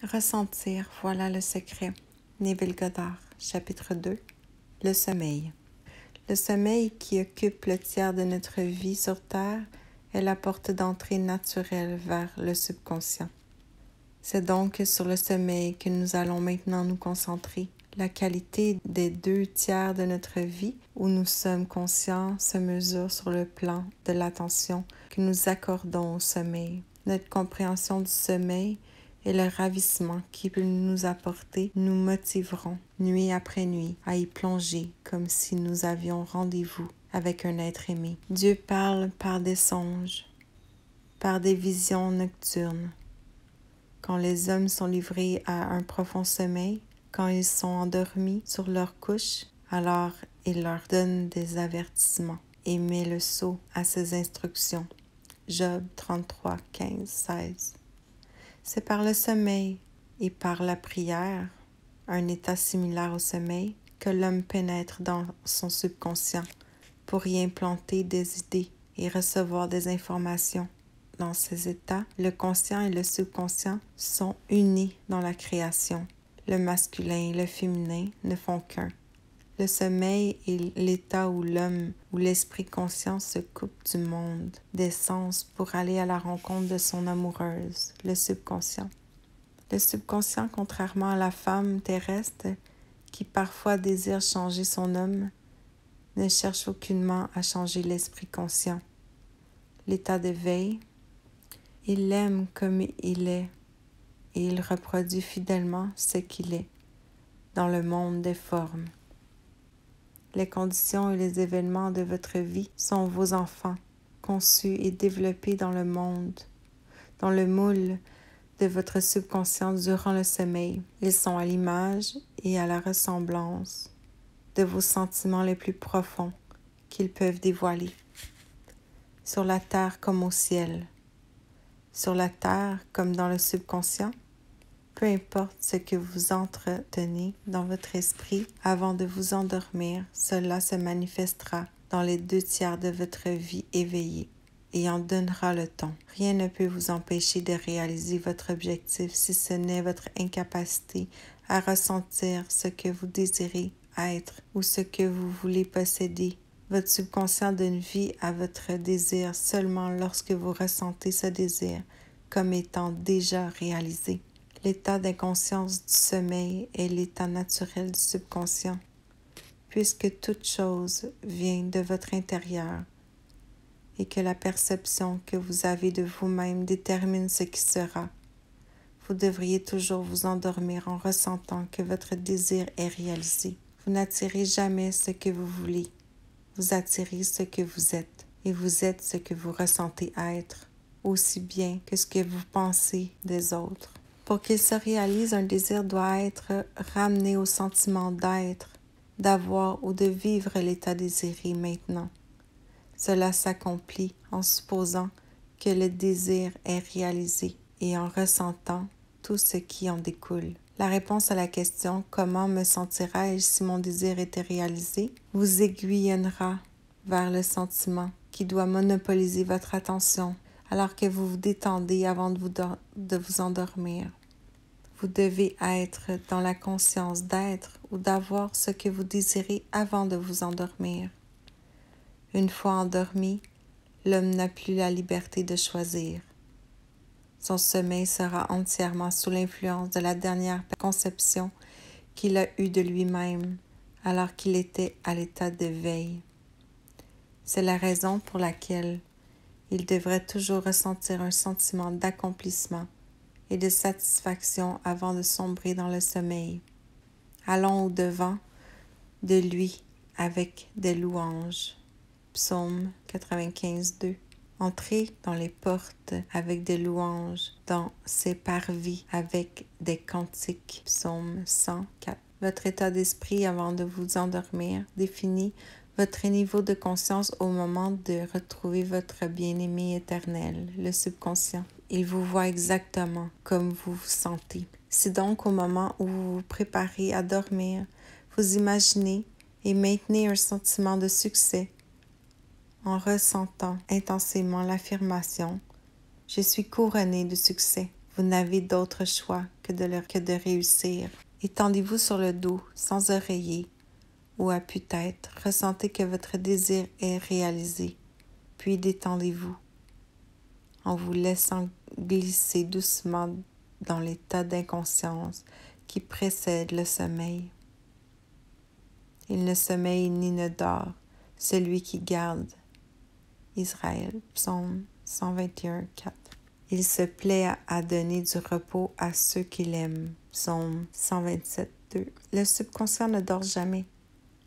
Ressentir, voilà le secret. Neville Goddard, chapitre 2. Le sommeil. Le sommeil qui occupe le tiers de notre vie sur Terre est la porte d'entrée naturelle vers le subconscient. C'est donc sur le sommeil que nous allons maintenant nous concentrer. La qualité des 2 tiers de notre vie où nous sommes conscients se mesure sur le plan de l'attention que nous accordons au sommeil. Notre compréhension du sommeil et le ravissement qu'il peut nous apporter nous motiveront, nuit après nuit, à y plonger comme si nous avions rendez-vous avec un être aimé. Dieu parle par des songes, par des visions nocturnes. Quand les hommes sont livrés à un profond sommeil, quand ils sont endormis sur leur couche, alors il leur donne des avertissements et met le sceau à ses instructions. Job 33, 15, 16. C'est par le sommeil et par la prière, un état similaire au sommeil, que l'homme pénètre dans son subconscient pour y implanter des idées et recevoir des informations. Dans ces états, le conscient et le subconscient sont unis dans la création. Le masculin et le féminin ne font qu'un. Le sommeil est l'état où l'homme ou l'esprit conscient se coupe du monde, des sens pour aller à la rencontre de son amoureuse, le subconscient. Le subconscient, contrairement à la femme terrestre qui parfois désire changer son homme, ne cherche aucunement à changer l'esprit conscient. L'état d'éveil, il l'aime comme il est et il reproduit fidèlement ce qu'il est dans le monde des formes. Les conditions et les événements de votre vie sont vos enfants, conçus et développés dans le monde, dans le moule de votre subconscient durant le sommeil. Ils sont à l'image et à la ressemblance de vos sentiments les plus profonds qu'ils peuvent dévoiler. Sur la terre comme au ciel, sur la terre comme dans le subconscient, peu importe ce que vous entretenez dans votre esprit avant de vous endormir, cela se manifestera dans les 2 tiers de votre vie éveillée et en donnera le ton. Rien ne peut vous empêcher de réaliser votre objectif si ce n'est votre incapacité à ressentir ce que vous désirez être ou ce que vous voulez posséder. Votre subconscient donne vie à votre désir seulement lorsque vous ressentez ce désir comme étant déjà réalisé. L'état d'inconscience du sommeil est l'état naturel du subconscient, puisque toute chose vient de votre intérieur et que la perception que vous avez de vous-même détermine ce qui sera. Vous devriez toujours vous endormir en ressentant que votre désir est réalisé. Vous n'attirez jamais ce que vous voulez. Vous attirez ce que vous êtes, et vous êtes ce que vous ressentez être, aussi bien que ce que vous pensez des autres. Pour qu'il se réalise, un désir doit être ramené au sentiment d'être, d'avoir ou de vivre l'état désiré maintenant. Cela s'accomplit en supposant que le désir est réalisé et en ressentant tout ce qui en découle. La réponse à la question « Comment me sentirais-je si mon désir était réalisé ?» vous aiguillonnera vers le sentiment qui doit monopoliser votre attention alors que vous vous détendez avant de vous endormir. Vous devez être dans la conscience d'être ou d'avoir ce que vous désirez avant de vous endormir. Une fois endormi, l'homme n'a plus la liberté de choisir. Son sommeil sera entièrement sous l'influence de la dernière conception qu'il a eue de lui-même alors qu'il était à l'état d'éveil. C'est la raison pour laquelle il devrait toujours ressentir un sentiment d'accomplissement et de satisfaction avant de sombrer dans le sommeil. Allons au-devant de lui avec des louanges. Psaume 95, 2. Entrez dans les portes avec des louanges, dans ses parvis avec des cantiques. Psaume 104. Votre état d'esprit avant de vous endormir définit votre niveau de conscience au moment de retrouver votre bien-aimé éternel, le subconscient. Il vous voit exactement comme vous vous sentez. Si donc au moment où vous vous préparez à dormir, vous imaginez et maintenez un sentiment de succès en ressentant intensément l'affirmation « Je suis couronné de succès », Vous n'avez d'autre choix que de réussir. Étendez-vous sur le dos, sans oreiller ou appui-tête. Ressentez que votre désir est réalisé, puis détendez-vous en vous laissant glisser doucement dans l'état d'inconscience qui précède le sommeil. Il ne sommeille ni ne dort, celui qui garde Israël. Psaume 121, 4. Il se plaît à donner du repos à ceux qu'il aime. Psaume 127, 2. Le subconscient ne dort jamais.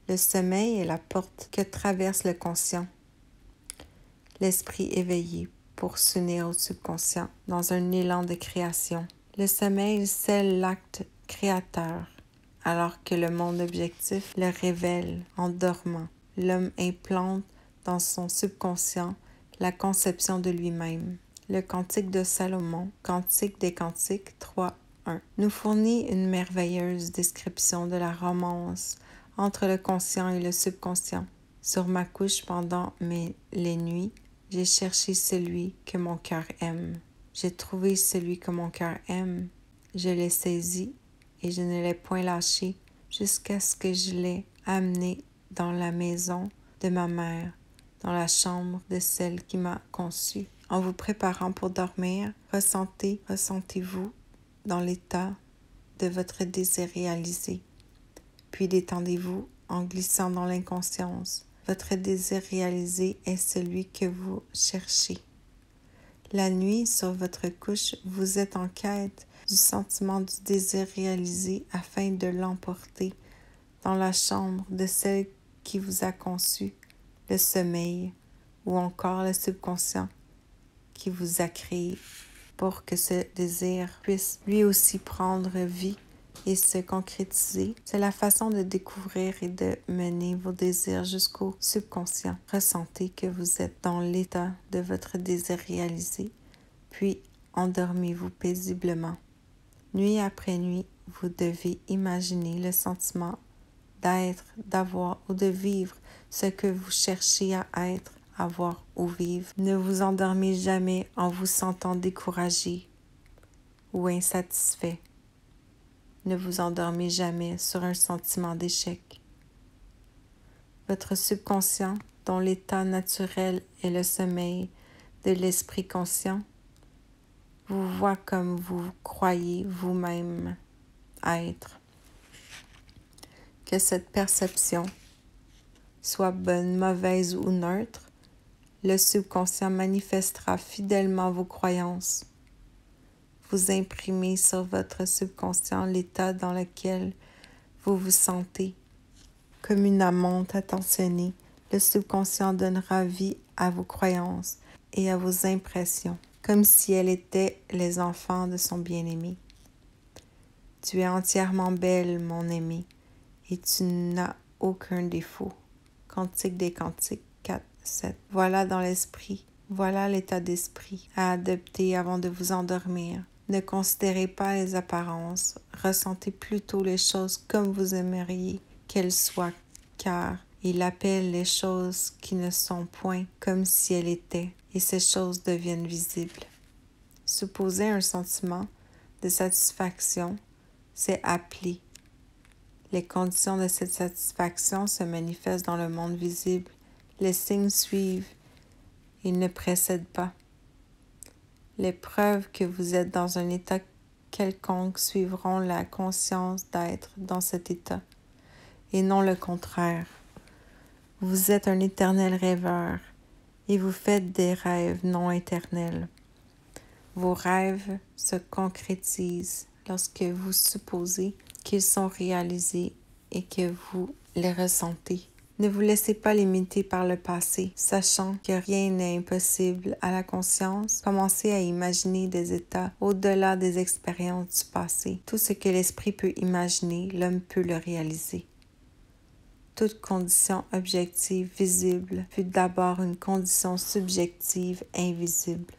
Le sommeil est la porte que traverse le conscient. L'esprit éveillé pour s'unir au subconscient dans un élan de création. Le sommeil scelle l'acte créateur, alors que le monde objectif le révèle en dormant. L'homme implante dans son subconscient la conception de lui-même. Le Cantique de Salomon, Cantique des Cantiques 3.1, nous fournit une merveilleuse description de la romance entre le conscient et le subconscient. Sur ma couche pendant les nuits, j'ai cherché celui que mon cœur aime. J'ai trouvé celui que mon cœur aime. Je l'ai saisi et je ne l'ai point lâché jusqu'à ce que je l'ai amené dans la maison de ma mère, dans la chambre de celle qui m'a conçue. En vous préparant pour dormir, ressentez-vous dans l'état de votre désir réalisé. Puis détendez-vous en glissant dans l'inconscience. Votre désir réalisé est celui que vous cherchez. La nuit, sur votre couche, vous êtes en quête du sentiment du désir réalisé afin de l'emporter dans la chambre de celle qui vous a conçu, le sommeil ou encore le subconscient qui vous a créé pour que ce désir puisse lui aussi prendre vie et se concrétiser. C'est la façon de découvrir et de mener vos désirs jusqu'au subconscient. Ressentez que vous êtes dans l'état de votre désir réalisé, puis endormez-vous paisiblement. Nuit après nuit, vous devez imaginer le sentiment d'être, d'avoir ou de vivre ce que vous cherchez à être, avoir ou vivre. Ne vous endormez jamais en vous sentant découragé ou insatisfait. Ne vous endormez jamais sur un sentiment d'échec. Votre subconscient, dont l'état naturel est le sommeil de l'esprit conscient, vous voit comme vous croyez vous-même être. Que cette perception soit bonne, mauvaise ou neutre, le subconscient manifestera fidèlement vos croyances. Vous imprimez sur votre subconscient l'état dans lequel vous vous sentez. Comme une amante attentionnée, le subconscient donnera vie à vos croyances et à vos impressions, comme si elles étaient les enfants de son bien-aimé. Tu es entièrement belle, mon aimé, et tu n'as aucun défaut. Cantique des Cantiques 4, 7. Voilà dans l'esprit, voilà l'état d'esprit à adopter avant de vous endormir. Ne considérez pas les apparences, ressentez plutôt les choses comme vous aimeriez qu'elles soient, car il appelle les choses qui ne sont point comme si elles étaient, et ces choses deviennent visibles. Supposer un sentiment de satisfaction, c'est appeler. Les conditions de cette satisfaction se manifestent dans le monde visible. Les signes suivent, ils ne précèdent pas. Les preuves que vous êtes dans un état quelconque suivront la conscience d'être dans cet état, et non le contraire. Vous êtes un éternel rêveur, et vous faites des rêves non éternels. Vos rêves se concrétisent lorsque vous supposez qu'ils sont réalisés et que vous les ressentez. Ne vous laissez pas limiter par le passé, sachant que rien n'est impossible à la conscience. Commencez à imaginer des états au-delà des expériences du passé. Tout ce que l'esprit peut imaginer, l'homme peut le réaliser. Toute condition objective visible fut d'abord une condition subjective invisible.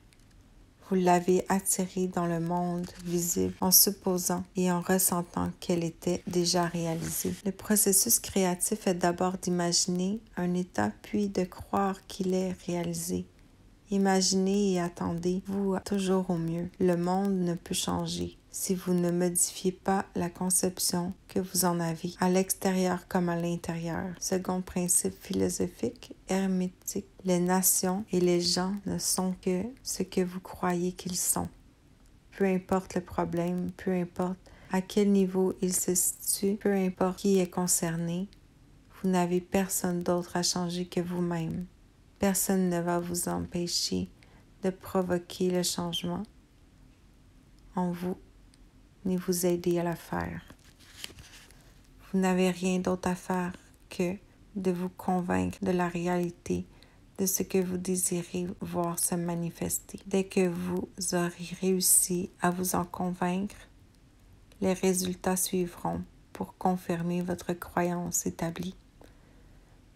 Vous l'avez attirée dans le monde visible en supposant et en ressentant qu'elle était déjà réalisée. Le processus créatif est d'abord d'imaginer un état puis de croire qu'il est réalisé. Imaginez et attendez-vous toujours au mieux. Le monde ne peut changer si vous ne modifiez pas la conception que vous en avez, à l'extérieur comme à l'intérieur. Second principe philosophique, hermétique. Les nations et les gens ne sont que ce que vous croyez qu'ils sont. Peu importe le problème, peu importe à quel niveau il se situe, peu importe qui est concerné, vous n'avez personne d'autre à changer que vous-même. Personne ne va vous empêcher de provoquer le changement en vous, ni vous aider à la faire. Vous n'avez rien d'autre à faire que de vous convaincre de la réalité de ce que vous désirez voir se manifester. Dès que vous aurez réussi à vous en convaincre, les résultats suivront pour confirmer votre croyance établie.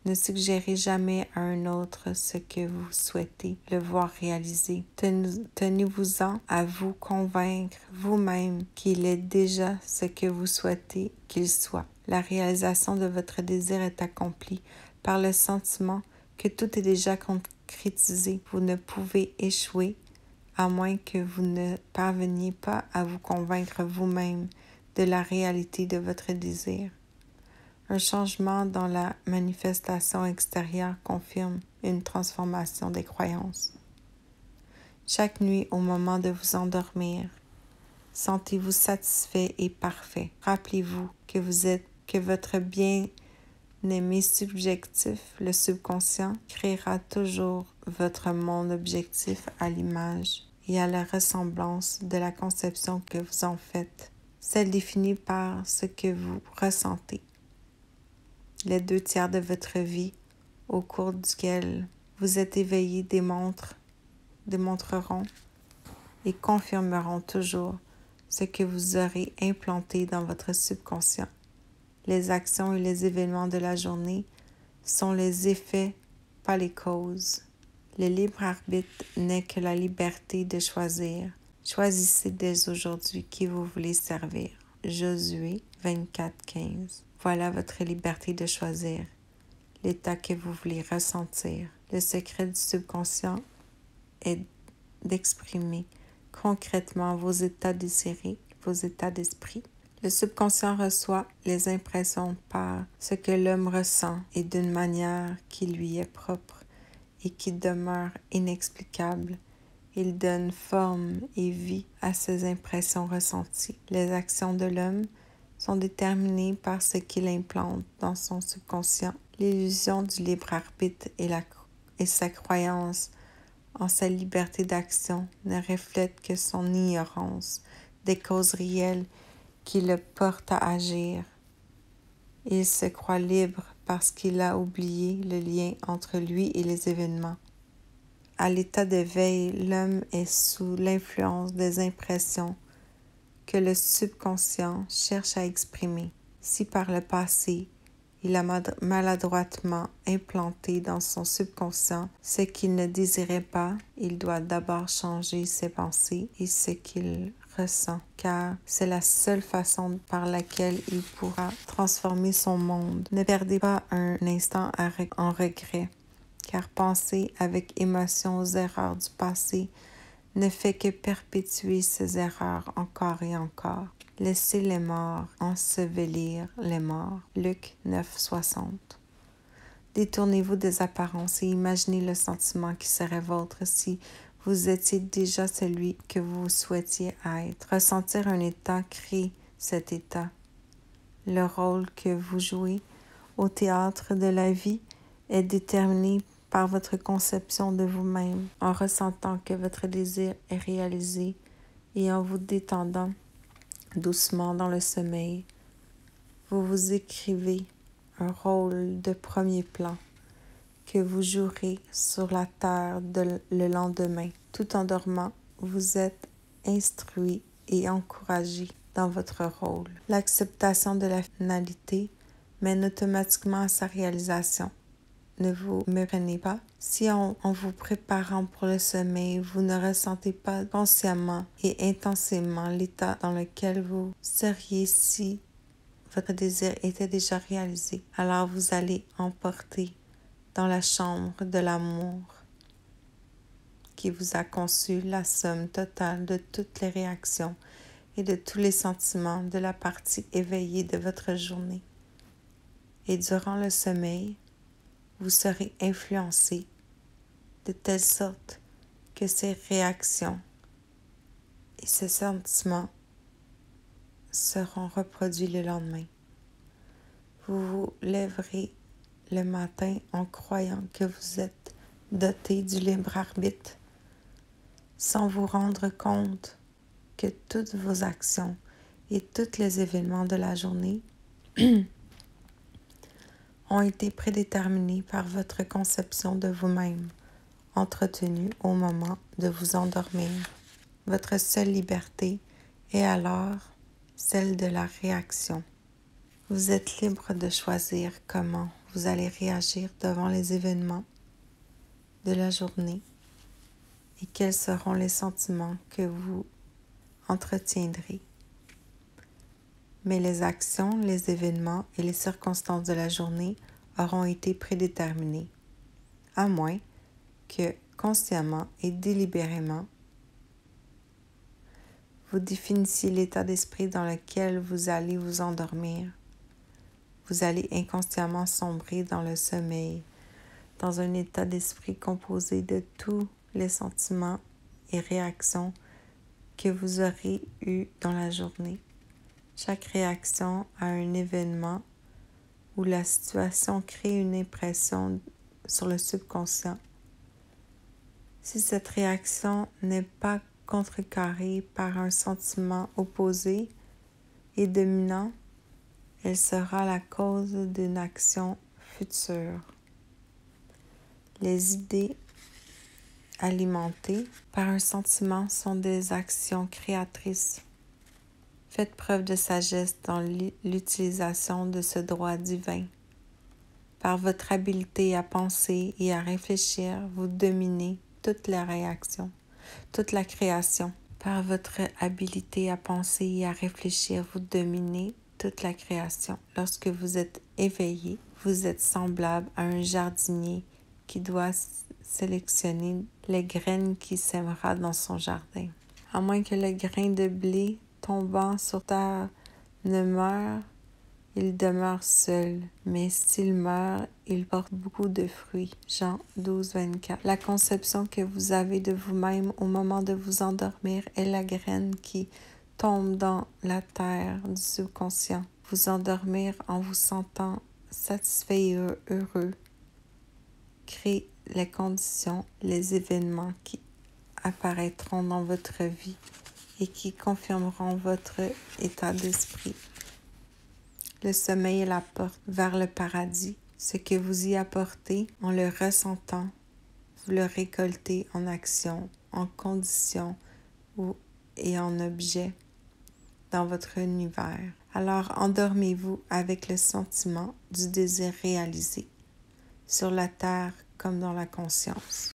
Ne suggérez jamais à un autre ce que vous souhaitez le voir réaliser. Tenez-vous-en à vous convaincre vous-même qu'il est déjà ce que vous souhaitez qu'il soit. La réalisation de votre désir est accomplie par le sentiment que tout est déjà concrétisé. Vous ne pouvez échouer à moins que vous ne parveniez pas à vous convaincre vous-même de la réalité de votre désir. Un changement dans la manifestation extérieure confirme une transformation des croyances. Chaque nuit, au moment de vous endormir, sentez-vous satisfait et parfait. Rappelez-vous que votre bien-aimé subjectif, le subconscient, créera toujours votre monde objectif à l'image et à la ressemblance de la conception que vous en faites, celle définie par ce que vous ressentez. Les 2 tiers de votre vie au cours duquel vous êtes éveillé démontreront et confirmeront toujours ce que vous aurez implanté dans votre subconscient. Les actions et les événements de la journée sont les effets, pas les causes. Le libre arbitre n'est que la liberté de choisir. Choisissez dès aujourd'hui qui vous voulez servir. Josué 24:15. Voilà votre liberté de choisir l'état que vous voulez ressentir. Le secret du subconscient est d'exprimer concrètement vos états désirés, vos états d'esprit. Le subconscient reçoit les impressions par ce que l'homme ressent et d'une manière qui lui est propre et qui demeure inexplicable. Il donne forme et vie à ces impressions ressenties. Les actions de l'homme sont déterminées par ce qu'il implante dans son subconscient. L'illusion du libre arbitre et sa croyance en sa liberté d'action ne reflètent que son ignorance des causes réelles qui le portent à agir. Il se croit libre parce qu'il a oublié le lien entre lui et les événements. À l'état de veille, l'homme est sous l'influence des impressions que le subconscient cherche à exprimer. Si par le passé, il a maladroitement implanté dans son subconscient ce qu'il ne désirait pas, il doit d'abord changer ses pensées et ce qu'il ressent, car c'est la seule façon par laquelle il pourra transformer son monde. Ne perdez pas un instant en regret, car penser avec émotion aux erreurs du passé ne fait que perpétuer ces erreurs encore et encore. Laissez les morts ensevelir les morts. Luc 9:60. Détournez-vous des apparences et imaginez le sentiment qui serait vôtre si vous étiez déjà celui que vous souhaitiez être. Ressentir un état crée cet état. Le rôle que vous jouez au théâtre de la vie est déterminé par votre conception de vous-même, en ressentant que votre désir est réalisé et en vous détendant doucement dans le sommeil. Vous vous écrivez un rôle de premier plan que vous jouerez sur la terre le lendemain. Tout en dormant, vous êtes instruit et encouragé dans votre rôle. L'acceptation de la finalité mène automatiquement à sa réalisation. Ne vous méprenez pas. Si en vous préparant pour le sommeil, vous ne ressentez pas consciemment et intensément l'état dans lequel vous seriez si votre désir était déjà réalisé, alors vous allez emporter dans la chambre de l'amour qui vous a conçu la somme totale de toutes les réactions et de tous les sentiments de la partie éveillée de votre journée. Et durant le sommeil, vous serez influencé de telle sorte que ces réactions et ces sentiments seront reproduits le lendemain. Vous vous lèverez le matin en croyant que vous êtes doté du libre arbitre, sans vous rendre compte que toutes vos actions et tous les événements de la journée ont été prédéterminés par votre conception de vous-même, entretenue au moment de vous endormir. Votre seule liberté est alors celle de la réaction. Vous êtes libre de choisir comment vous allez réagir devant les événements de la journée et quels seront les sentiments que vous entretiendrez. Mais les actions, les événements et les circonstances de la journée auront été prédéterminés, à moins que, consciemment et délibérément, vous définissiez l'état d'esprit dans lequel vous allez vous endormir. Vous allez inconsciemment sombrer dans le sommeil, dans un état d'esprit composé de tous les sentiments et réactions que vous aurez eus dans la journée. Chaque réaction à un événement où la situation crée une impression sur le subconscient. Si cette réaction n'est pas contrecarrée par un sentiment opposé et dominant, elle sera la cause d'une action future. Les idées alimentées par un sentiment sont des actions créatrices. Faites preuve de sagesse dans l'utilisation de ce droit divin. Par votre habileté à penser et à réfléchir, vous dominez toute la réaction, toute la création. Par votre habileté à penser et à réfléchir, vous dominez toute la création. Lorsque vous êtes éveillé, vous êtes semblable à un jardinier qui doit sélectionner les graines qu'il sèmera dans son jardin. À moins que le grain de blé tombant sur terre ne meure, il demeure seul, mais s'il meurt, il porte beaucoup de fruits. Jean 12, 24. La conception que vous avez de vous-même au moment de vous endormir est la graine qui tombe dans la terre du subconscient. Vous endormir en vous sentant satisfait et heureux crée les conditions, les événements qui apparaîtront dans votre vie et qui confirmeront votre état d'esprit. Le sommeil est la porte vers le paradis. Ce que vous y apportez en le ressentant, vous le récoltez en action, en condition et en objet dans votre univers. Alors endormez-vous avec le sentiment du désir réalisé, sur la terre comme dans la conscience.